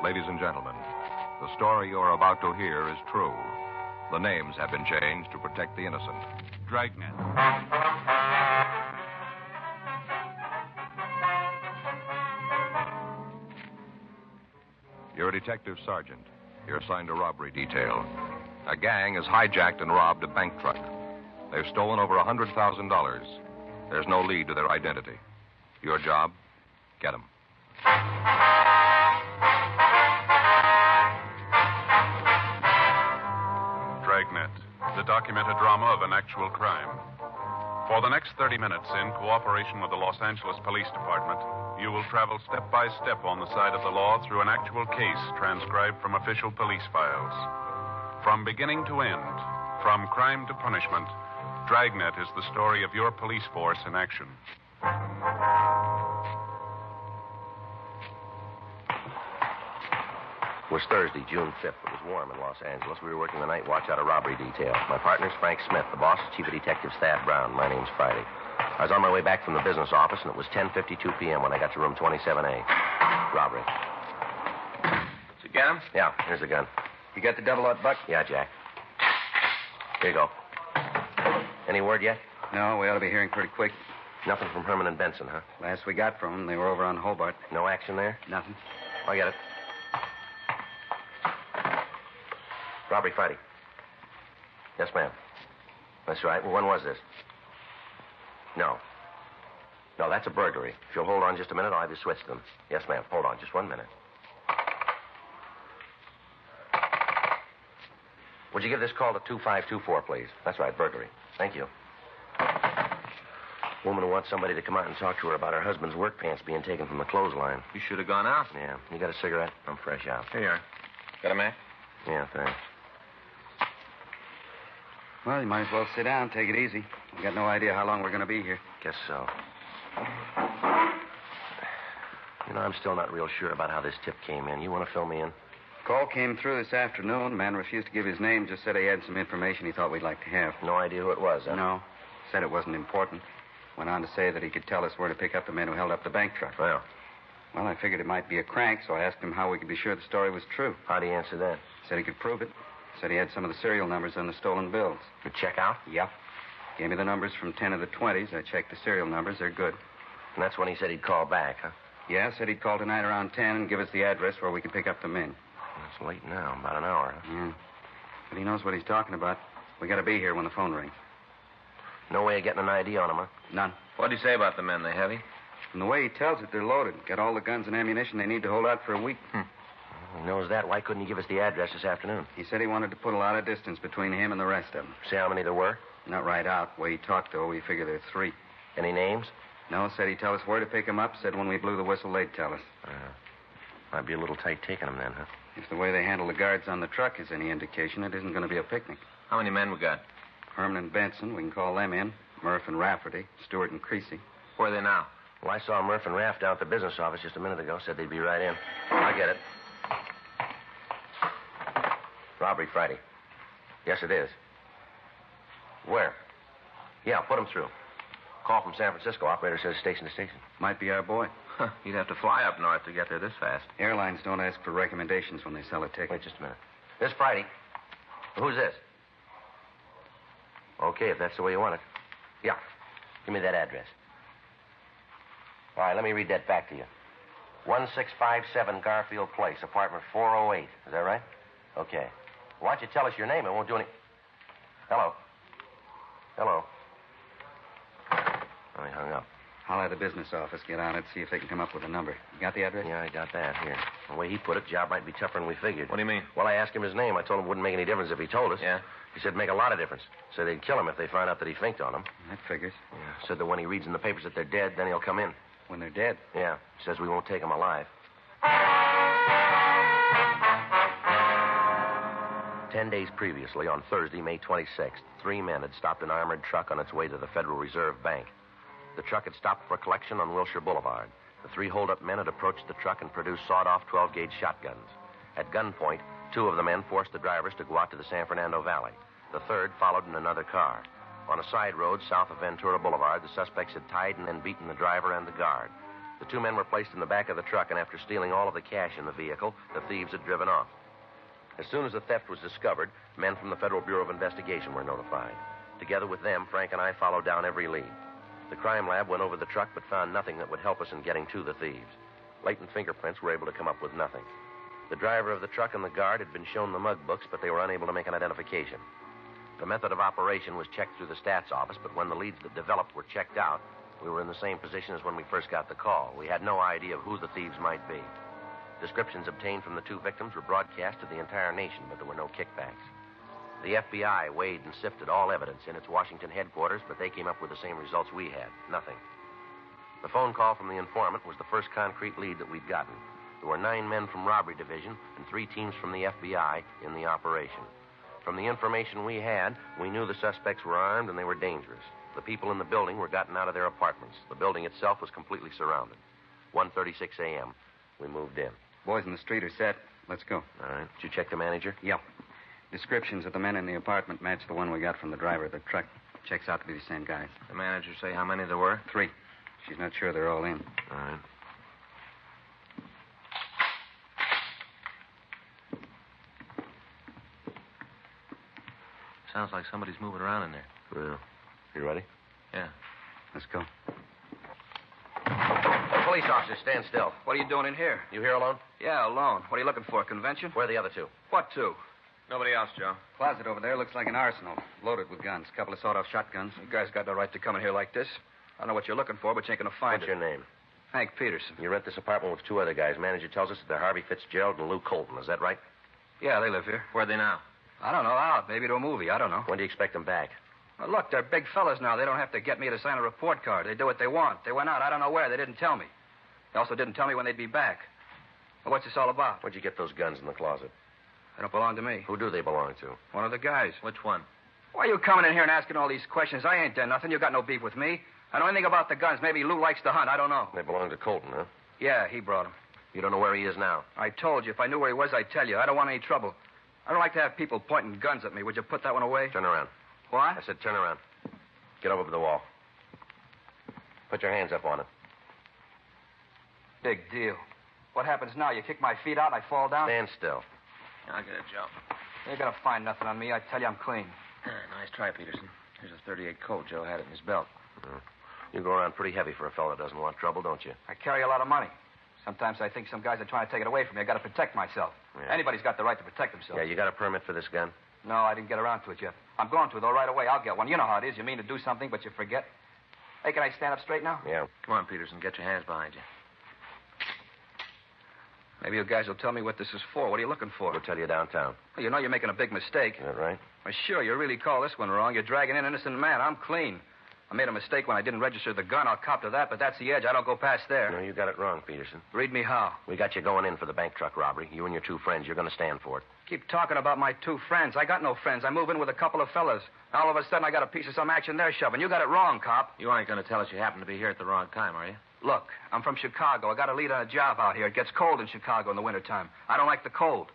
Ladies and gentlemen, the story you're about to hear is true. The names have been changed to protect the innocent. Dragnet. You're a detective sergeant. You're assigned to robbery detail. A gang has hijacked and robbed a bank truck. They've stolen over $100,000. There's no lead to their identity. Your job? Get them. Dragnet, the documented drama of an actual crime. For the next 30 minutes, in cooperation with the Los Angeles Police Department, you will travel step by step on the side of the law through an actual case transcribed from official police files. From beginning to end, from crime to punishment, Dragnet is the story of your police force in action. It was Thursday, June 5th. It was warm in Los Angeles. We were working the night watch out of robbery detail. My partner's Frank Smith. The boss is Chief of Detectives Thad Brown. My name's Friday. I was on my way back from the business office, and it was 10:52 p.m. when I got to room 27A. Robbery. Did you get him? Yeah, here's the gun. You got the double-aught buck? Yeah, Jack. Here you go. Any word yet? No, we ought to be hearing pretty quick. Nothing from Herman and Benson, huh? Last we got from them, they were over on Hobart. No action there? Nothing. I get it. Robbery Friday. Yes, ma'am. That's right. Well, when was this? No. No, that's a burglary. If you'll hold on just a minute, I'll have you switch them. Yes, ma'am. Hold on just 1 minute. Would you give this call to 2524, please? That's right, burglary. Thank you. Woman wants somebody to come out and talk to her about her husband's work pants being taken from the clothesline. You should have gone out. Yeah. You got a cigarette? I'm fresh out. Here you are. Got a match? Yeah, thanks. Well, you might as well sit down, take it easy. We got no idea how long we're going to be here. Guess so. You know, I'm still not real sure about how this tip came in. You want to fill me in? Call came through this afternoon. Man refused to give his name, just said he had some information he thought we'd like to have. No idea who it was, huh? No. Said it wasn't important. Went on to say that he could tell us where to pick up the men who held up the bank truck. Well, I figured it might be a crank, so I asked him how we could be sure the story was true. how'd he answer that? Said he could prove it. Said he had some of the serial numbers on the stolen bills. You check out? Yep. Gave me the numbers from 10 of the 20s. I checked the serial numbers. They're good. And that's when he said he'd call back, huh? Yeah, said he'd call tonight around 10 and give us the address where we could pick up the men. It's late now, about an hour, huh? Yeah. But he knows what he's talking about. We got to be here when the phone rings. No way of getting an ID on him, huh? None. What'd he say about the men? They heavy? From the way he tells it, they're loaded. Got all the guns and ammunition they need to hold out for a week. He knows that. Why couldn't he give us the address this afternoon? He said he wanted to put a lot of distance between him and the rest of them. See how many there were? Not right out. The way he talked, though, we figure there's 3. Any names? No, said he'd tell us where to pick them up. Said when we blew the whistle, they'd tell us. Might be a little tight taking them then, huh? If the way they handle the guards on the truck is any indication, it isn't going to be a picnic. How many men we got? Herman and Benson, we can call them in. Murph and Rafferty, Stewart and Creasy. Where are they now? Well, I saw Murph and Raff down at the business office just a minute ago. Said they'd be right in. I get it. Robbery Friday. Yes, it is. Where? Yeah, put him through. Call from San Francisco. Operator says station to station. Might be our boy. Huh, you'd have to fly up north to get there this fast. Airlines don't ask for recommendations when they sell a ticket. Wait just a minute. This Friday. Who's this? Okay, if that's the way you want it. Yeah. Give me that address. All right, let me read that back to you. 1657 Garfield Place, apartment 408. Is that right? Okay. Why don't you tell us your name? It won't do any... Hello. Hello. Oh, he hung up. I'll have the business office get on it, see if they can come up with a number. You got the address? Yeah, I got that. Here. The way he put it, job might be tougher than we figured. What do you mean? Well, I asked him his name. I told him it wouldn't make any difference if he told us. Yeah? He said it'd make a lot of difference. Said they'd kill him if they found out that he finked on them. That figures. Yeah. Said that when he reads in the papers that they're dead, then he'll come in. When they're dead? Yeah. Says we won't take him alive. 10 days previously, on Thursday, May 26th, 3 men had stopped an armored truck on its way to the Federal Reserve Bank. The truck had stopped for a collection on Wilshire Boulevard. The 3 hold-up men had approached the truck and produced sawed-off 12-gauge shotguns. At gunpoint, 2 of the men forced the drivers to go out to the San Fernando Valley. The third followed in another car. On a side road south of Ventura Boulevard, the suspects had tied and then beaten the driver and the guard. The two men were placed in the back of the truck, and after stealing all of the cash in the vehicle, the thieves had driven off. As soon as the theft was discovered, men from the Federal Bureau of Investigation were notified. Together with them, Frank and I followed down every lead. The crime lab went over the truck but found nothing that would help us in getting to the thieves. Latent fingerprints were able to come up with nothing. The driver of the truck and the guard had been shown the mug books, but they were unable to make an identification. The method of operation was checked through the stats office, but when the leads that developed were checked out, we were in the same position as when we first got the call. We had no idea of who the thieves might be. Descriptions obtained from the two victims were broadcast to the entire nation, but there were no kickbacks. The FBI weighed and sifted all evidence in its Washington headquarters, but they came up with the same results we had. Nothing. The phone call from the informant was the first concrete lead that we'd gotten. There were 9 men from Robbery Division and 3 teams from the FBI in the operation. From the information we had, we knew the suspects were armed and they were dangerous. The people in the building were gotten out of their apartments. The building itself was completely surrounded. 1:36 a.m. We moved in. Boys in the street are set. Let's go. All right. Did you check the manager? Yep. Descriptions of the men in the apartment match the one we got from the driver of the truck. Checks out to be the same guys. The manager say how many there were? 3. She's not sure they're all in. All right. Sounds like somebody's moving around in there. Well, you ready? Yeah. Let's go. Police officers, stand still. What are you doing in here? You here alone? Yeah, alone. What are you looking for, a convention? Where are the other 2? What two? Nobody else, Joe. Closet over there looks like an arsenal, loaded with guns. A couple of sawed-off shotguns. You guys got no right to come in here like this. I don't know what you're looking for, but you ain't going to find What's it. your name? Hank Peterson. You rent this apartment with 2 other guys. Manager tells us that they're Harvey Fitzgerald and Lou Colton. Is that right? Yeah, they live here. Where are they now? I don't know, out. Maybe to a movie. I don't know. When do you expect them back? Well, look, they're big fellas now. They don't have to get me to sign a report card. They do what they want. They went out. I don't know where. They didn't tell me. They also didn't tell me when they'd be back. Well, what's this all about? Where'd you get those guns in the closet? They don't belong to me. Who do they belong to? One of the guys. Which one? Why are you coming in here and asking all these questions? I ain't done nothing. You got no beef with me. I know anything about the guns. Maybe Lou likes to hunt. I don't know. They belong to Colton, huh? Yeah, he brought them. You don't know where he is now? I told you. If I knew where he was, I'd tell you. I don't want any trouble. I don't like to have people pointing guns at me. Would you put that one away? Turn around. What? I said turn around. Get over to the wall. Put your hands up on it. Big deal. What happens now? You kick my feet out and I fall down? Stand still. I'll get it, Joe. You ain't gonna find nothing on me. I tell you, I'm clean. Nice try, Peterson. Here's a .38 Colt. Joe had it in his belt. You go around pretty heavy for a fellow that doesn't want trouble, don't you? I carry a lot of money. Sometimes I think some guys are trying to take it away from me. I gotta protect myself. Yeah. Anybody's got the right to protect themselves. Yeah, you got a permit for this gun? No, I didn't get around to it yet. I'm going to, though, right away. I'll get one. You know how it is. You mean to do something, but you forget. Hey, can I stand up straight now? Yeah. Come on, Peterson. Get your hands behind you. Maybe you guys will tell me what this is for. What are you looking for? We'll tell you downtown. Well, you know you're making a big mistake. Is that right? Well, sure, you really call this one wrong. You're dragging in an innocent man. I'm clean. I made a mistake when I didn't register the gun. I'll cop to that, but that's the edge. I don't go past there. No, you got it wrong, Peterson. Read me how. We got you going in for the bank truck robbery. You and your 2 friends, you're going to stand for it. Keep talking about my 2 friends. I got no friends. I move in with a couple of fellas. All of a sudden, I got a piece of some action they're shoving. You got it wrong, cop. You aren't going to tell us you happen to be here at the wrong time, are you? Look, I'm from Chicago. I got a lead on a job out here. It gets cold in Chicago in the wintertime. I don't like the cold.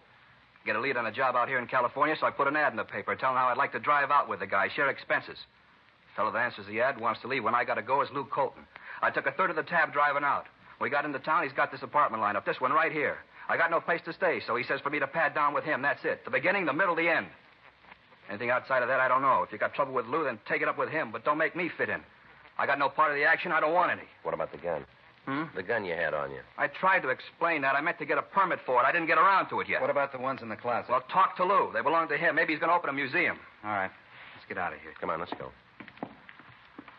Get a lead on a job out here in California, so I put an ad in the paper telling how I'd like to drive out with the guy, share expenses. The fellow that answers the ad wants to leave. When I got to go is Lou Colton. I took a third of the tab driving out. When we got into town, he's got this apartment lined up, this one right here. I got no place to stay, so he says for me to pad down with him. That's it. The beginning, the middle, the end. Anything outside of that, I don't know. If you got trouble with Lou, then take it up with him, but don't make me fit in. I got no part of the action. I don't want any. What about the gun? The gun you had on you. I tried to explain that. I meant to get a permit for it. I didn't get around to it yet. What about the ones in the closet? Well, talk to Lou. They belong to him. Maybe he's going to open a museum. All right. Let's get out of here. Come on, let's go.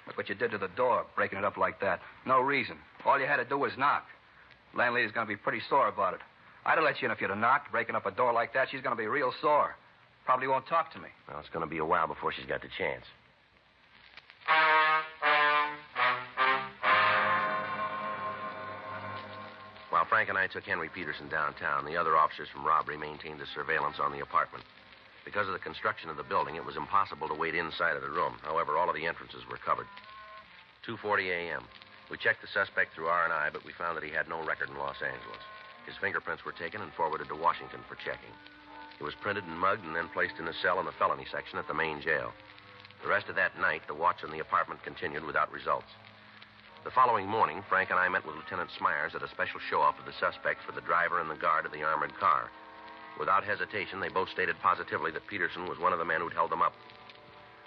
Look what you did to the door, breaking it up like that. No reason. All you had to do was knock. Landlady's going to be pretty sore about it. I'd have let you in if you'd have knocked. Breaking up a door like that, she's going to be real sore. Probably won't talk to me. Well, it's going to be a while before she's got the chance. While Frank and I took Henry Peterson downtown, the other officers from robbery maintained a surveillance on the apartment. Because of the construction of the building, it was impossible to wait inside of the room. However, all of the entrances were covered. 2:40 a.m. We checked the suspect through R&I, but we found that he had no record in Los Angeles. His fingerprints were taken and forwarded to Washington for checking. He was printed and mugged and then placed in a cell in the felony section at the main jail. The rest of that night, the watch on the apartment continued without results. The following morning, Frank and I met with Lieutenant Smyers at a special show-off of the suspects for the driver and the guard of the armored car. Without hesitation, they both stated positively that Peterson was one of the men who'd held them up.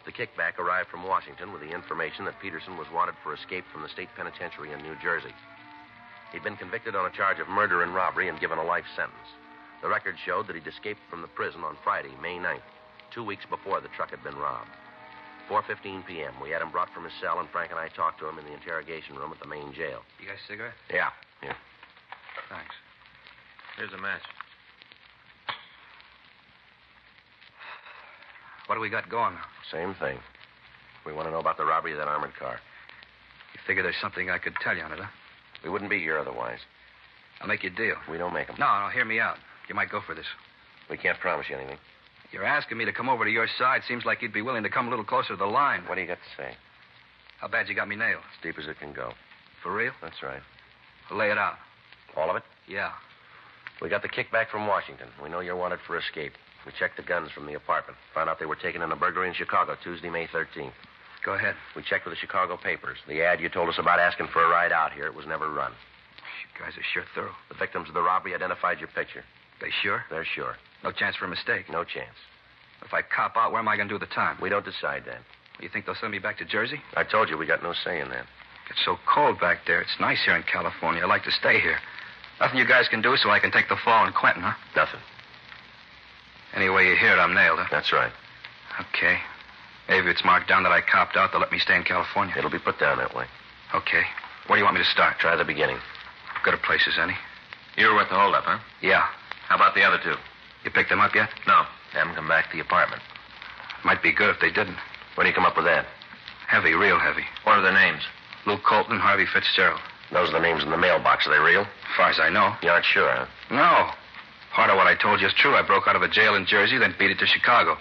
The kickback arrived from Washington with the information that Peterson was wanted for escape from the state penitentiary in New Jersey. He'd been convicted on a charge of murder and robbery and given a life sentence. The record showed that he'd escaped from the prison on Friday, May 9th, 2 weeks before the truck had been robbed. 4:15 p.m. We had him brought from his cell, and Frank and I talked to him in the interrogation room at the main jail. You guys a cigarette? Yeah. Here. Thanks. Here's a match. What do we got going now? Same thing. We want to know about the robbery of that armored car. You figure there's something I could tell you on it, huh? We wouldn't be here otherwise. I'll make you a deal. We don't make them. No, hear me out. You might go for this. We can't promise you anything. You're asking me to come over to your side. Seems like you'd be willing to come a little closer to the line. What do you got to say? How bad you got me nailed? As deep as it can go. For real? That's right. Well, lay it out. All of it? Yeah. We got the kickback from Washington. We know you're wanted for escape. We checked the guns from the apartment. Found out they were taken in a burglary in Chicago Tuesday, May 13th. Go ahead. We checked with the Chicago papers. The ad you told us about asking for a ride out here, it was never run. You guys are sure thorough. The victims of the robbery identified your picture. They sure? They're sure. No chance for a mistake? No chance. If I cop out, where am I going to do the time? We don't decide that. You think they'll send me back to Jersey? I told you we got no say in that. It's so cold back there. It's nice here in California. I like to stay here. Nothing you guys can do so I can take the fall in Quentin, huh? Nothing. Anyway, you hear it, I'm nailed, huh? That's right. Okay. Maybe it's marked down that I copped out. They'll let me stay in California. It'll be put down that way. Okay. Where do you want me to start? Try the beginning. Good a places, any? You were with the holdup, huh? Yeah. How about the other two? You picked them up yet? No. They haven't come back to the apartment. Might be good if they didn't. When do you come up with that? Heavy, real heavy. What are their names? Lou Colton, Harvey Fitzgerald. Those are the names in the mailbox. Are they real? As far as I know. You aren't sure, huh? No. Part of what I told you is true. I broke out of a jail in Jersey, then beat it to Chicago.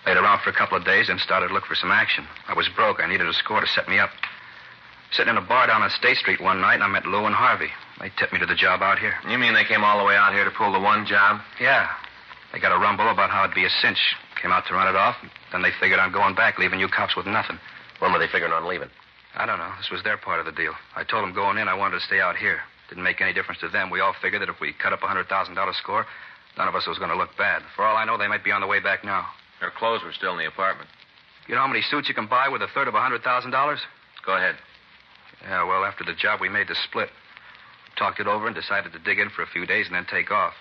Laid around for a couple of days, then started to look for some action. I was broke. I needed a score to set me up. Sitting in a bar down on State Street one night, and I met Lou and Harvey. They tipped me to the job out here. You mean they came all the way out here to pull the one job? Yeah. They got a rumble about how it'd be a cinch. Came out to run it off. Then they figured on going back, leaving you cops with nothing. When were they figuring on leaving? I don't know. This was their part of the deal. I told them going in I wanted to stay out here. Didn't make any difference to them. We all figured that if we cut up a $100,000 score, none of us was going to look bad. For all I know, they might be on the way back now. Their clothes were still in the apartment. You know how many suits you can buy with a third of $100,000? Go ahead. Yeah, well, after the job, we made the split. Talked it over and decided to dig in for a few days and then take off.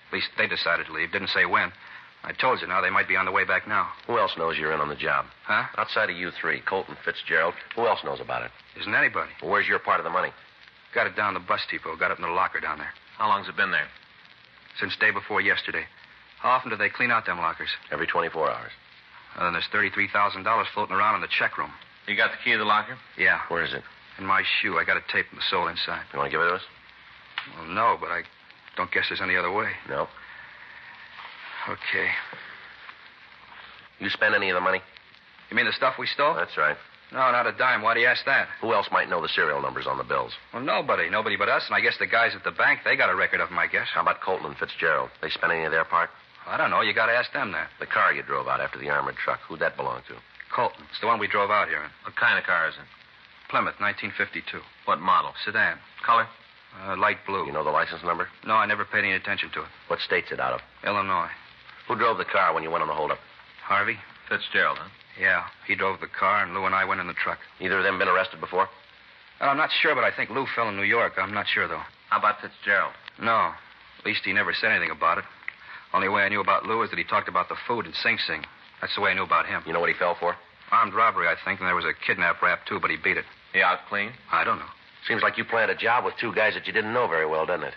At least they decided to leave. Didn't say when. I told you now they might be on the way back now. Who else knows you're in on the job? Huh? Outside of you three, Colton, Fitzgerald, who else knows about it? Isn't anybody. Well, where's your part of the money? Got it down the bus depot. Got it in the locker down there. How long's it been there? Since day before yesterday. How often do they clean out them lockers? Every 24 hours. Then there's $33,000 floating around in the check room. You got the key to the locker? Yeah. Where is it? In my shoe. I got it taped in the sole inside. You want to give it to us? Well, no, but I don't guess there's any other way. No. Okay. You spend any of the money? You mean the stuff we stole? That's right. No, not a dime. Why do you ask that? Who else might know the serial numbers on the bills? Well, nobody. Nobody but us, and I guess the guys at the bank, they got a record of them, I guess. How about Colton and Fitzgerald? They spend any of their part? I don't know. You got to ask them that. The car you drove out after the armored truck, who'd that belong to? Colton. It's the one we drove out here in. What kind of car is it? Plymouth, 1952. What model? Sedan. Color? Light blue. You know the license number? No, I never paid any attention to it. What state's it out of? Illinois. Who drove the car when you went on the holdup? Harvey? Fitzgerald, huh? Yeah, he drove the car, and Lou and I went in the truck. Either of them been arrested before? I'm not sure, but I think Lou fell in New York. I'm not sure, though. How about Fitzgerald? No. At least he never said anything about it. Only way I knew about Lou is that he talked about the food in Sing Sing. That's the way I knew about him. You know what he fell for? Armed robbery, I think, and there was a kidnap rap, too, but he beat it. He out clean? I don't know. Seems like you planned a job with two guys that you didn't know very well, doesn't it?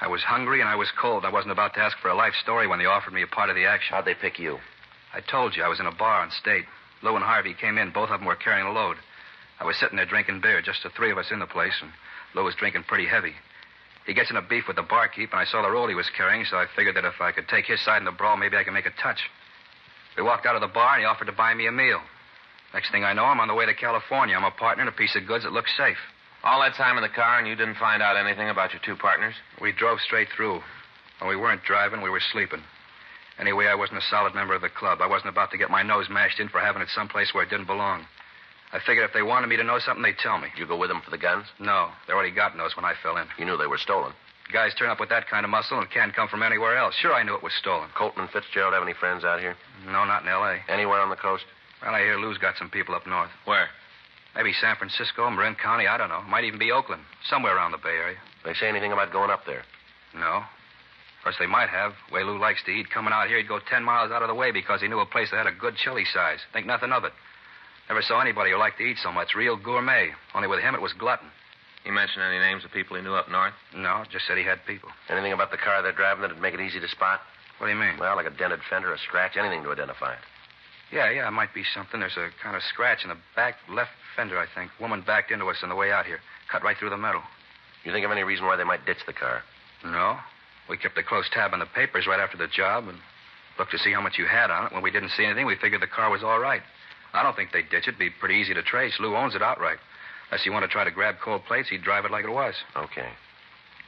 I was hungry and I was cold. I wasn't about to ask for a life story when they offered me a part of the action. How'd they pick you? I told you I was in a bar on State. Lou and Harvey came in. Both of them were carrying a load. I was sitting there drinking beer, just the three of us in the place, and Lou was drinking pretty heavy. He gets in a beef with the barkeep, and I saw the roll he was carrying, so I figured that if I could take his side in the brawl, maybe I could make a touch. We walked out of the bar, and he offered to buy me a meal. Next thing I know, I'm on the way to California. I'm a partner in a piece of goods that looks safe. All that time in the car, and you didn't find out anything about your two partners? We drove straight through. When we weren't driving, we were sleeping. Anyway, I wasn't a solid member of the club. I wasn't about to get my nose mashed in for having it someplace where it didn't belong. I figured if they wanted me to know something, they'd tell me. Did you go with them for the guns? No, they already got those when I fell in. You knew they were stolen. Guys turn up with that kind of muscle and can't come from anywhere else. Sure, I knew it was stolen. Colton and Fitzgerald have any friends out here? No, not in L.A. Anywhere on the coast? Well, I hear Lou's got some people up north. Where? Maybe San Francisco, Marin County, I don't know. Might even be Oakland. Somewhere around the Bay Area. They say anything about going up there? No. Of course, they might have. The way Lou likes to eat, coming out here, he'd go 10 miles out of the way because he knew a place that had a good chili size. Think nothing of it. Never saw anybody who liked to eat so much. Real gourmet. Only with him, it was glutton. He mentioned any names of people he knew up north? No, just said he had people. Anything about the car they're driving that'd make it easy to spot? What do you mean? Well, like a dented fender, a scratch, anything to identify it. Yeah, it might be something. There's a kind of scratch in the back left fender, I think. Woman backed into us on the way out here. Cut right through the metal. You think of any reason why they might ditch the car? No. We kept a close tab on the papers right after the job and looked to see how much you had on it. When we didn't see anything, we figured the car was all right. I don't think they'd ditch it. It'd be pretty easy to trace. Lou owns it outright. Unless you want to try to grab cold plates, he'd drive it like it was. Okay.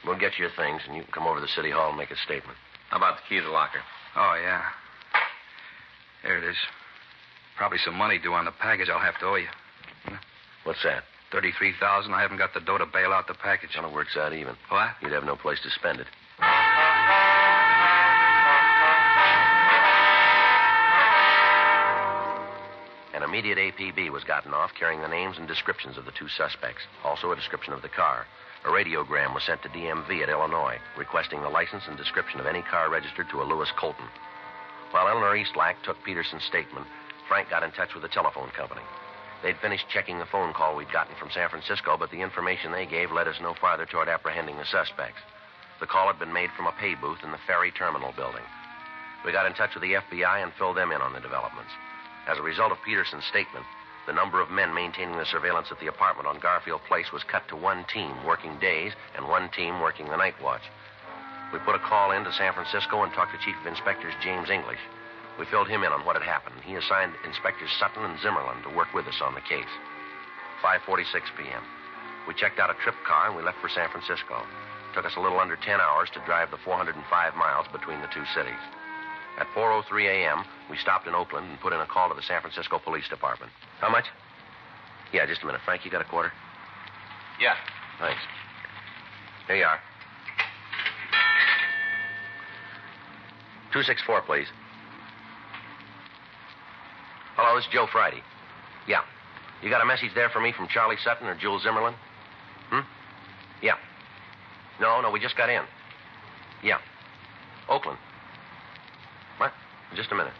We'll get you your things, and you can come over to the city hall and make a statement. How about the key to the locker? Oh, yeah. There it is. Probably some money due on the package I'll have to owe you. What's that? $33,000. I haven't got the dough to bail out the package. Well, it works out even. What? You'd have no place to spend it. An immediate APB was gotten off carrying the names and descriptions of the two suspects, also a description of the car. A radiogram was sent to DMV at Illinois, requesting the license and description of any car registered to a Lewis Colton. While Eleanor Eastlack took Peterson's statement, Frank got in touch with the telephone company. They'd finished checking the phone call we'd gotten from San Francisco, but the information they gave led us no farther toward apprehending the suspects. The call had been made from a pay booth in the ferry terminal building. We got in touch with the FBI and filled them in on the developments. As a result of Peterson's statement, the number of men maintaining the surveillance at the apartment on Garfield Place was cut to one team working days and one team working the night watch. We put a call in to San Francisco and talked to Chief of Inspectors James English. We filled him in on what had happened. He assigned Inspectors Sutton and Zimmerlin to work with us on the case. 5:46 p.m. We checked out a trip car and we left for San Francisco. It took us a little under 10 hours to drive the 405 miles between the two cities. At 4:03 a.m., we stopped in Oakland and put in a call to the San Francisco Police Department. How much? Yeah, just a minute. Frank, you got a quarter? Yeah. Thanks. Here you are. 264, please. Hello, this is Joe Friday. Yeah. You got a message there for me from Charlie Sutton or Jules Zimmerlin? Yeah. No, we just got in. Yeah. Oakland. What? Just a minute.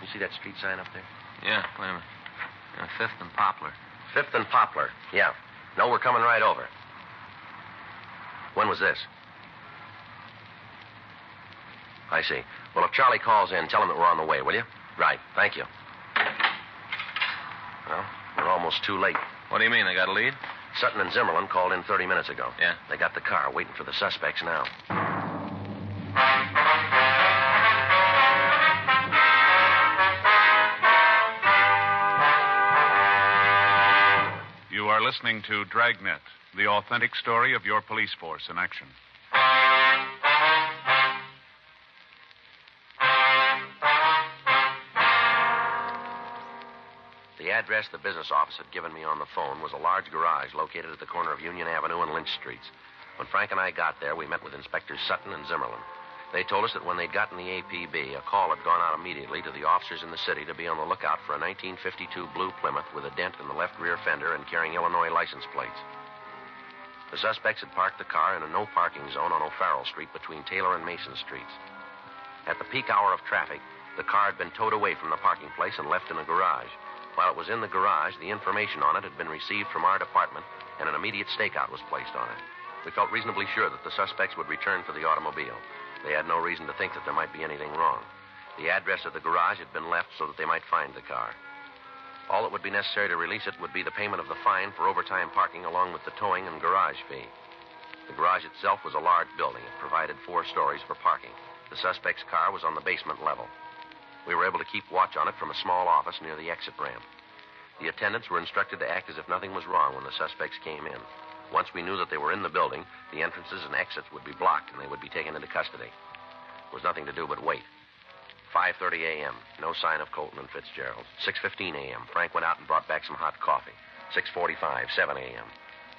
You see that street sign up there? Yeah, wait a minute. 5th and Poplar. 5th and Poplar. Yeah. No, we're coming right over. When was this? I see. Well, if Charlie calls in, tell him that we're on the way, will you? Right. Thank you. Well, we're almost too late. What do you mean, they got a lead? Sutton and Zimmerlin called in 30 minutes ago. Yeah? They got the car waiting for the suspects now. You are listening to Dragnet, the authentic story of your police force in action. The address the business office had given me on the phone was a large garage located at the corner of Union Avenue and Lynch Streets. When Frank and I got there, we met with Inspectors Sutton and Zimmerlin. They told us that when they'd gotten the APB, a call had gone out immediately to the officers in the city to be on the lookout for a 1952 blue Plymouth with a dent in the left rear fender and carrying Illinois license plates. The suspects had parked the car in a no-parking zone on O'Farrell Street between Taylor and Mason Streets. At the peak hour of traffic, the car had been towed away from the parking place and left in a garage. While it was in the garage, the information on it had been received from our department, and an immediate stakeout was placed on it. We felt reasonably sure that the suspects would return for the automobile. They had no reason to think that there might be anything wrong. The address of the garage had been left so that they might find the car. All that would be necessary to release it would be the payment of the fine for overtime parking along with the towing and garage fee. The garage itself was a large building. It provided 4 stories for parking. The suspect's car was on the basement level. We were able to keep watch on it from a small office near the exit ramp. The attendants were instructed to act as if nothing was wrong when the suspects came in. Once we knew that they were in the building, the entrances and exits would be blocked and they would be taken into custody. There was nothing to do but wait. 5:30 a.m. No sign of Colton and Fitzgerald. 6:15 a.m. Frank went out and brought back some hot coffee. 6:45, 7 a.m.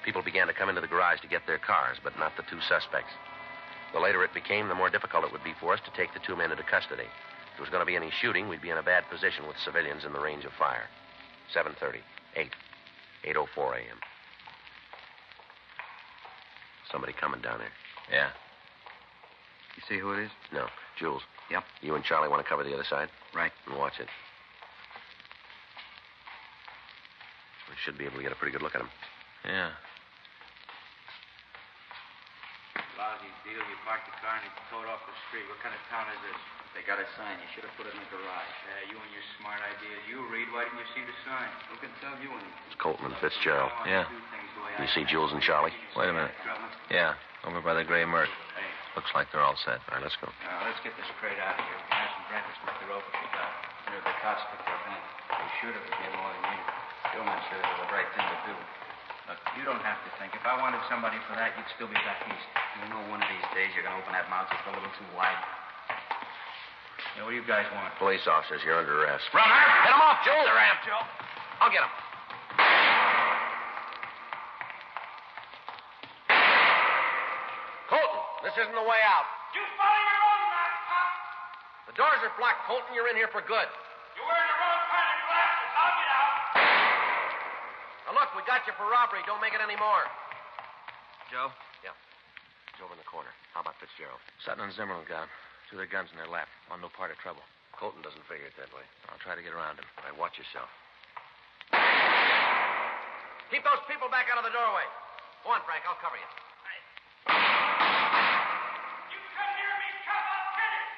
People began to come into the garage to get their cars, but not the two suspects. The later it became, the more difficult it would be for us to take the two men into custody. If there was going to be any shooting, we'd be in a bad position with civilians in the range of fire. 7:30, 8:04 a.m. Somebody coming down there. Yeah. You see who it is? No. Jules. Yep. You and Charlie want to cover the other side? Right. And watch it. We should be able to get a pretty good look at him. Yeah. Lousy deal. You parked the car and you towed off the street. What kind of town is this? They got a sign. You should have put it in the garage. Yeah, you and your smart ideas. You read. Why didn't you see the sign? Who can tell you anything? It's Colton and Fitzgerald. Yeah. You see Jules and Charlie? Wait a minute. Yeah, over by the gray Merc. Hey, Looks like they're all set. All right, let's go. now, let's get this crate out of here. Have some breakfast with the rope if you got it. You know, the cops picked up in. They should have given more than needed. Gilman said it was the right thing to do. Look, you don't have to think. If I wanted somebody for that, you'd still be back east. You know one of these days you're going to open that mouth just a little too wide. Now, what do you guys want? Police officers, you're under arrest. Runner! Hit him off, Jules! The ramp, Joe. I'll get him. Colton, this isn't the way out. You follow your own map, Pop. The doors are blocked, Colton. You're in here for good. You're wearing the wrong kind of glasses. I'll get out. Now, look, we got you for robbery. Don't make it any more. Joe? Yeah. He's over in the corner. How about Fitzgerald? Sutton and Zimmerman got him. Two of their guns in their lap. On no part of trouble. Colton doesn't figure it that way. I'll try to get around him. All right, watch yourself. Keep those people back out of the doorway. Go on, Frank. I'll cover you. You come near me, cop, I'll get it.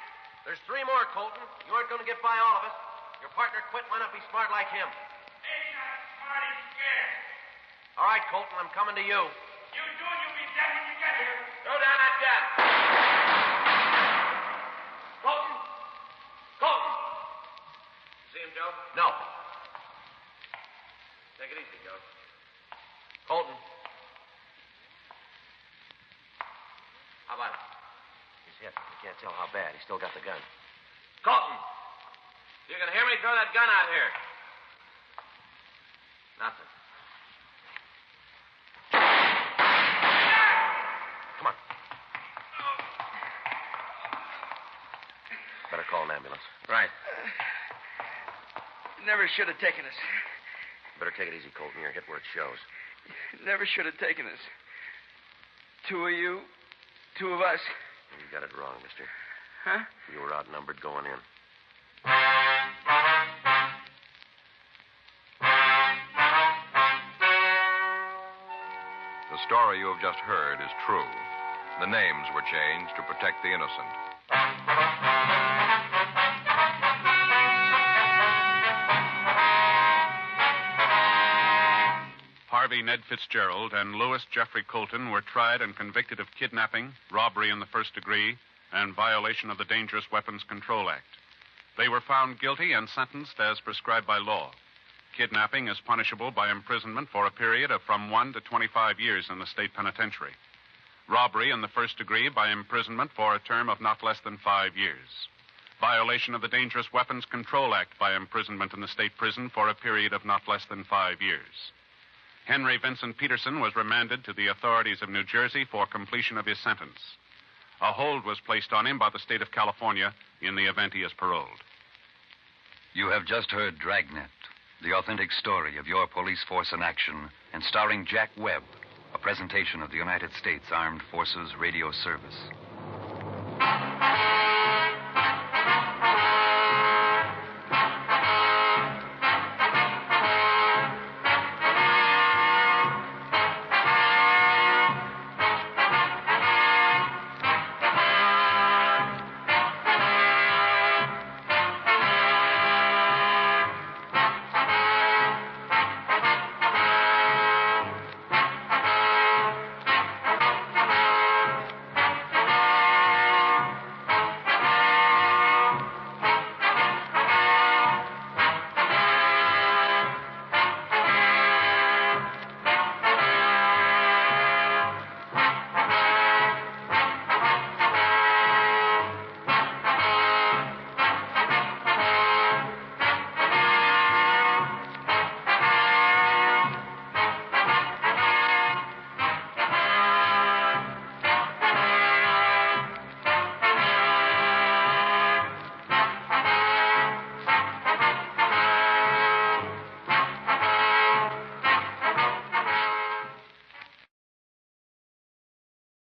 There's three more, Colton. You aren't going to get by all of us. Your partner quit. Why not be smart like him? He's not smart, he's scared. All right, Colton, I'm coming to you. You do and you'll be dead when you get here. Throw down that gun. Colton! Colton! See him, Joe? No. Take it easy, Joe. Colton. How about it? He's hit. You can't tell how bad. He's still got the gun. Colton! You can hear me? Throw that gun out here. Nothing. Come on. Better call an ambulance. Right. Never should have taken us. Better take it easy, Colton. You're hit where it shows. Never should have taken us. Two of you, two of us. You got it wrong, mister. Huh? You were outnumbered going in. The story you have just heard is true. The names were changed to protect the innocent. Harvey Ned Fitzgerald and Louis Jeffrey Colton were tried and convicted of kidnapping, robbery in the first degree, and violation of the Dangerous Weapons Control Act. They were found guilty and sentenced as prescribed by law. Kidnapping is punishable by imprisonment for a period of from 1 to 25 years in the state penitentiary. Robbery in the first degree by imprisonment for a term of not less than 5 years. Violation of the Dangerous Weapons Control Act by imprisonment in the state prison for a period of not less than 5 years. Henry Vincent Peterson was remanded to the authorities of New Jersey for completion of his sentence. A hold was placed on him by the state of California in the event he is paroled. You have just heard Dragnet, the authentic story of your police force in action, and starring Jack Webb, a presentation of the United States Armed Forces Radio Service.